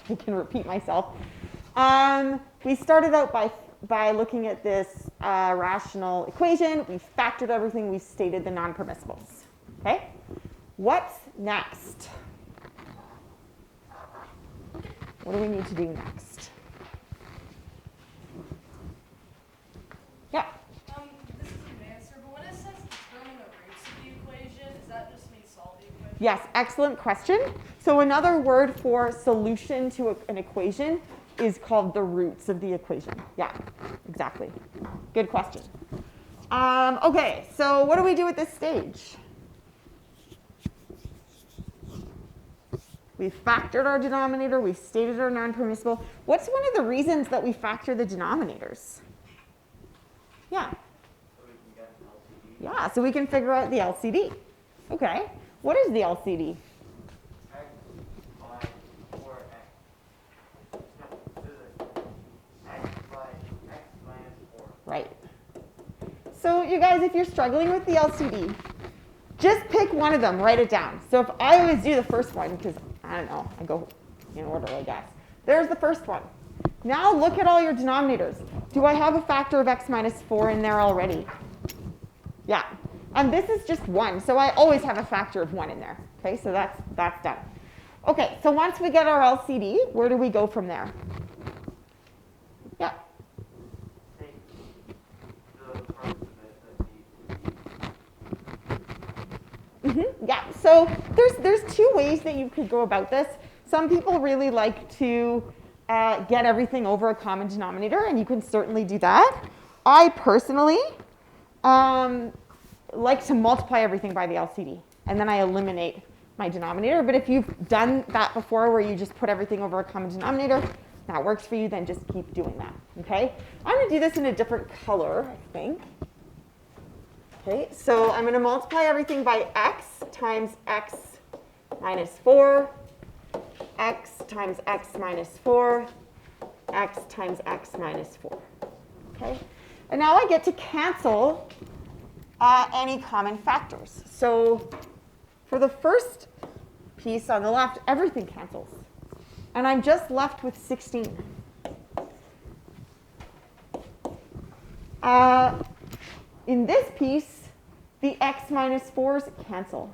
I can repeat myself. We started out by looking at this rational equation. We factored everything. We stated the non-permissibles. Okay? What's next? What do we need to do next? Yeah? This is an answer, but when it says determine the roots of the equation, does that just mean solve the equation? Yes, excellent question. So another word for solution to an equation is called the roots of the equation. Yeah, exactly. Good question. Okay, so what do we do at this stage? We factored our denominator. We stated our non-permissible. What's one of the reasons that we factor the denominators? Yeah. So we can get an LCD. Yeah, so we can figure out the LCD. Okay. What is the LCD? X by 4x. No, this is x by x minus 4. Right. So you guys, if you're struggling with the LCD, just pick one of them, write it down. So if I always do the first one, because I don't know, I go in order, I guess. There's the first one. Now look at all your denominators. Do I have a factor of x minus 4 in there already? Yeah. And this is just 1, so I always have a factor of 1 in there. Okay, so that's done. Okay, so once we get our LCD, where do we go from there? Yeah. Take the parts of it that need. Yeah, so there's two ways that you could go about this. Some people really like to get everything over a common denominator, and you can certainly do that. I personally like to multiply everything by the LCD, and then I eliminate my denominator. But if you've done that before where you just put everything over a common denominator, that works for you, then just keep doing that, okay? I'm going to do this in a different color, I think. Okay, so I'm going to multiply everything by x times x minus 4, x times x minus 4, x times x minus 4. Okay, and now I get to cancel any common factors. So for the first piece on the left, everything cancels. And I'm just left with 16. In this piece, the x minus 4s cancel,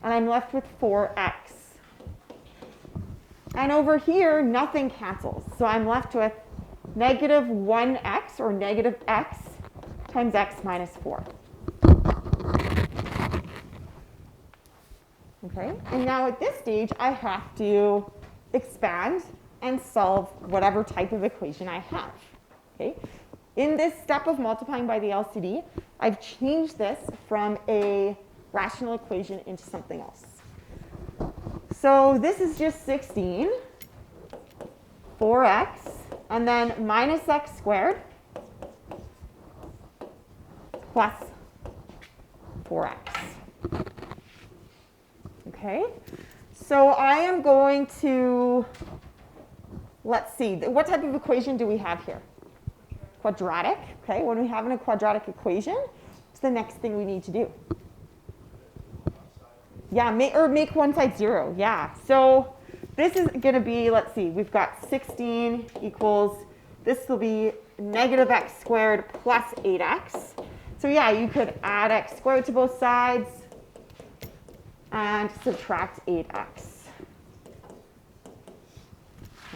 and I'm left with 4x. And over here, nothing cancels, so I'm left with negative 1x, or negative x, times x minus 4. Okay, and now at this stage, I have to expand and solve whatever type of equation I have. Okay. In this step of multiplying by the LCD, I've changed this from a rational equation into something else. So this is just 16, 4x, and then minus x squared plus 4x. Okay, so I am going to, let's see, what type of equation do we have here? Quadratic. Okay, when we have a quadratic equation, what's the next thing we need to do? Yeah, make one side 0. Yeah, so this is going to be, let's see, we've got 16 equals, this will be negative x squared plus 8x. So yeah, you could add x squared to both sides and subtract 8x.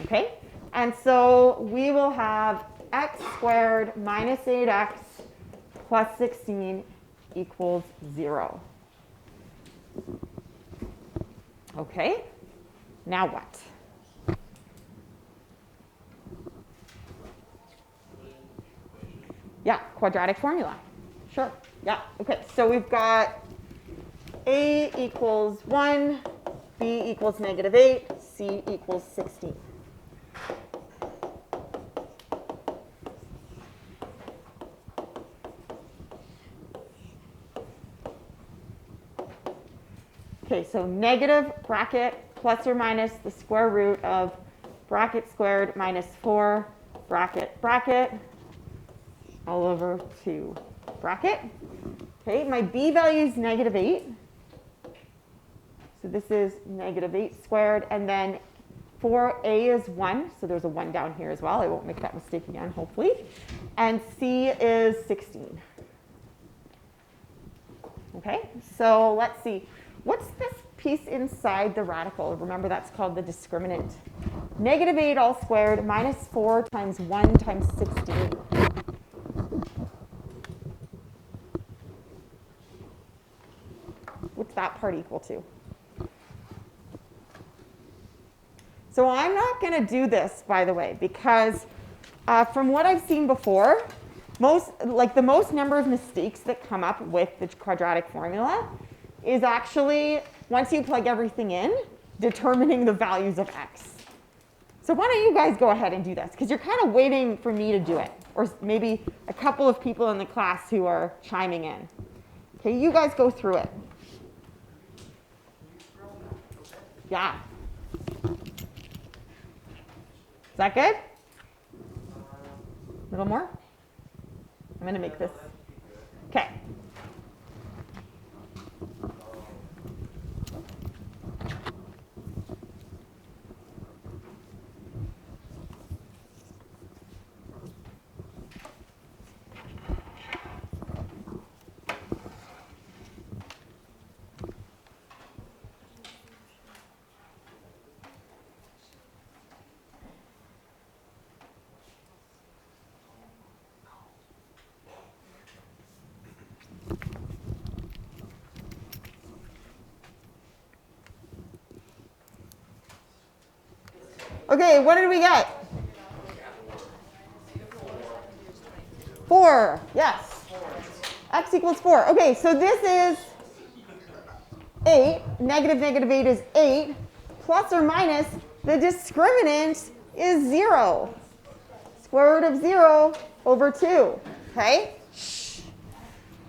Okay, and so we will have x squared minus 8x plus 16 equals 0. Okay, now what? Yeah, quadratic formula. Sure, yeah, okay, so we've got a equals 1, b equals negative 8, c equals 16. Okay, so negative bracket plus or minus the square root of bracket squared minus 4 bracket bracket all over 2 bracket. Okay, my b value is negative 8. So this is negative 8 squared, and then 4a is 1, so there's a 1 down here as well. I won't make that mistake again, hopefully. And c is 16. Okay, so let's see. What's this piece inside the radical? Remember, that's called the discriminant. Negative 8 all squared minus 4 times 1 times 16. What's that part equal to? So I'm not going to do this, by the way, because from what I've seen before, the most number of mistakes that come up with the quadratic formula is actually, once you plug everything in, determining the values of x. So why don't you guys go ahead and do this? Because you're kind of waiting for me to do it, or maybe a couple of people in the class who are chiming in. Okay, you guys go through it. Yeah. Is that good? A little more? I'm going to make this. Okay. Okay, what did we get? 4, yes. X equals 4. Okay, so this is 8. Negative 8 is 8. Plus or minus, the discriminant is 0. Square root of 0 over 2. Okay? Shh.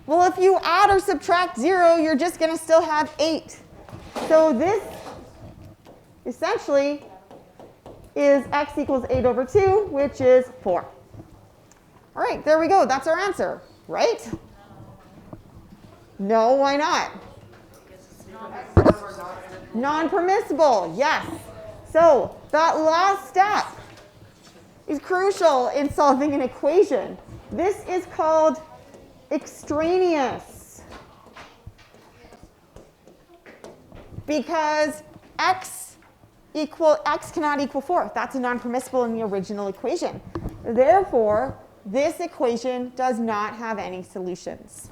Well, if you add or subtract 0, you're just going to still have 8. So this essentially is x equals 8 over 2, which is 4. All right, there we go. That's our answer, right? No, why not? Non-permissible, yes. So that last step is crucial in solving an equation. This is called extraneous, because x cannot equal 4. That's a non-permissible in the original equation. Therefore, this equation does not have any solutions.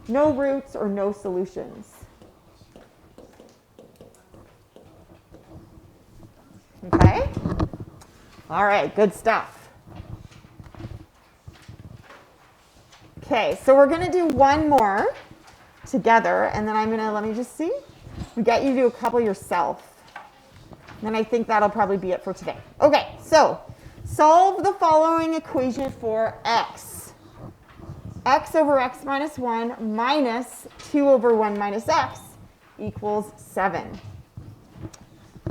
No roots or no solutions. Okay? All right, good stuff. Okay, so we're going to do one more together, and then I'm going to, let me just see, we get you to do a couple yourself. And I think that'll probably be it for today. Okay, so solve the following equation for x. X over x minus 1 minus 2 over 1 minus x equals 7.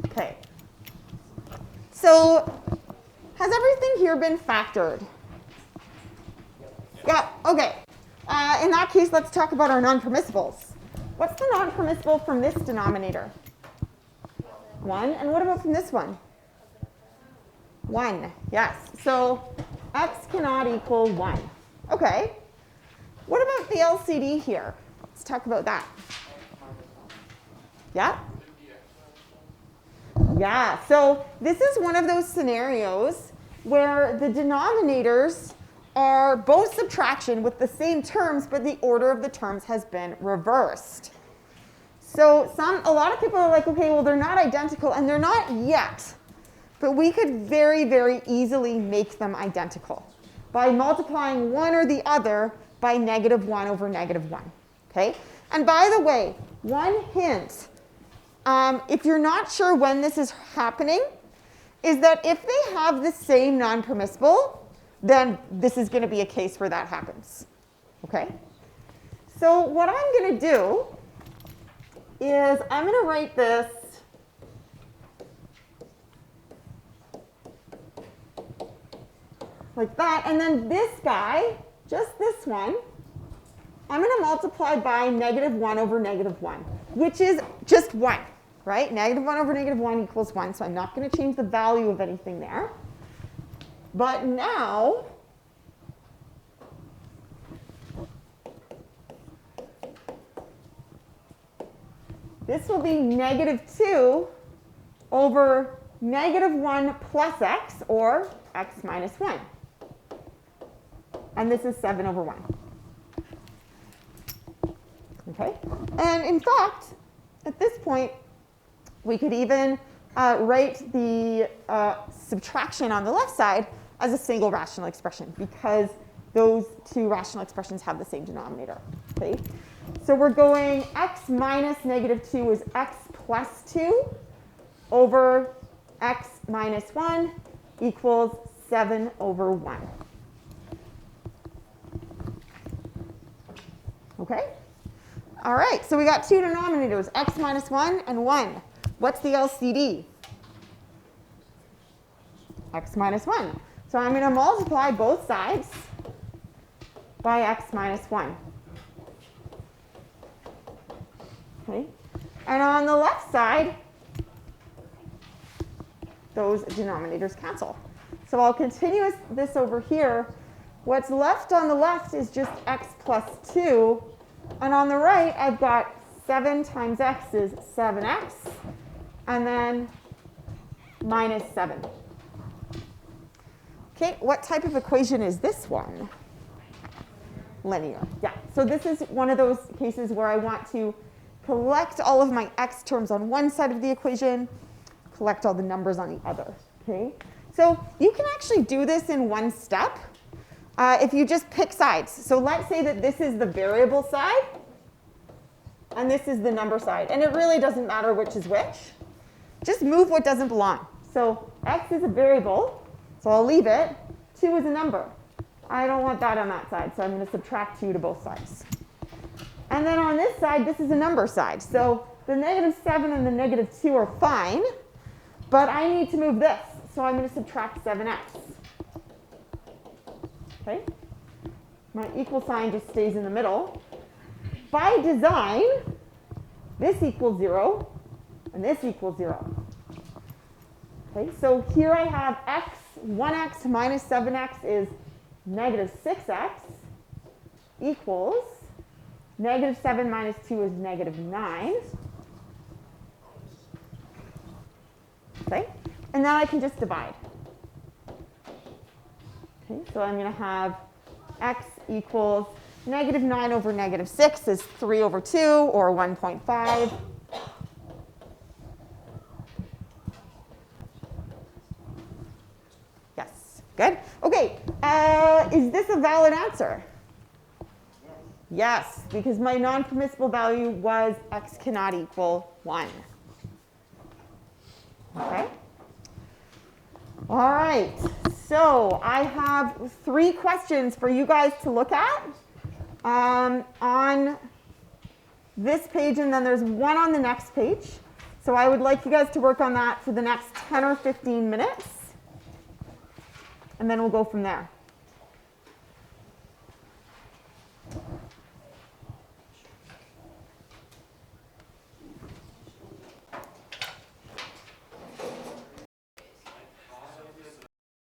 Okay. So has everything here been factored? Yeah, okay. In that case, let's talk about our non-permissibles. What's the non-permissible from this denominator? 1. And what about from this one? 1. Yes. So x cannot equal 1. Okay. What about the LCD here? Let's talk about that. Yeah? Yeah. So this is one of those scenarios where the denominators are both subtraction with the same terms, but the order of the terms has been reversed. So a lot of people are like, okay, well, they're not identical, and they're not yet. But we could very, very easily make them identical by multiplying one or the other by negative 1 over negative 1. Okay? And by the way, one hint, if you're not sure when this is happening, is that if they have the same non-permissible, then this is going to be a case where that happens. Okay? So what I'm going to do is I'm going to write this like that, and then this guy, just this one, I'm going to multiply by negative 1 over negative 1, which is just 1. right? -1 over -1 equals 1, so I'm not going to change the value of anything there. But now, this will be -2 over -1 plus x, or x minus 1. And this is 7 over 1. Okay? And in fact, at this point, we could even write the subtraction on the left side as a single rational expression, because those two rational expressions have the same denominator. Okay? So we're going x minus -2 is x plus 2 over x minus 1 equals 7 over 1. Okay? All right, so we got two denominators, x minus 1 and 1. What's the LCD? X minus 1. So I'm going to multiply both sides by x minus 1. Okay? And on the left side, those denominators cancel. So I'll continue this over here. What's left on the left is just x plus 2. And on the right, I've got 7 times x is 7x. And then minus 7. Okay, what type of equation is this one? Linear. Yeah, so this is one of those cases where I want to collect all of my x terms on one side of the equation, collect all the numbers on the other. Okay, so you can actually do this in one step if you just pick sides. So let's say that this is the variable side, and this is the number side. And it really doesn't matter which is which. Just move what doesn't belong. So x is a variable, so I'll leave it. 2 is a number. I don't want that on that side, so I'm going to subtract 2 to both sides. And then on this side, this is a number side. So the -7 and the -2 are fine, but I need to move this. So I'm going to subtract 7x. Okay? My equal sign just stays in the middle. By design, this equals 0, and this equals 0. Okay, so here I have x, 1x minus 7x is -6x equals -7 minus 2 is -9. Okay, and then I can just divide. Okay, so I'm going to have x equals -9 over -6 is 3 over 2, or 1.5. Yes, good. Okay, is this a valid answer? Yes, because my non-permissible value was x cannot equal 1. Okay? All right, so I have 3 questions for you guys to look at on this page, and then there's one on the next page. So I would like you guys to work on that for the next 10 or 15 minutes, and then we'll go from there.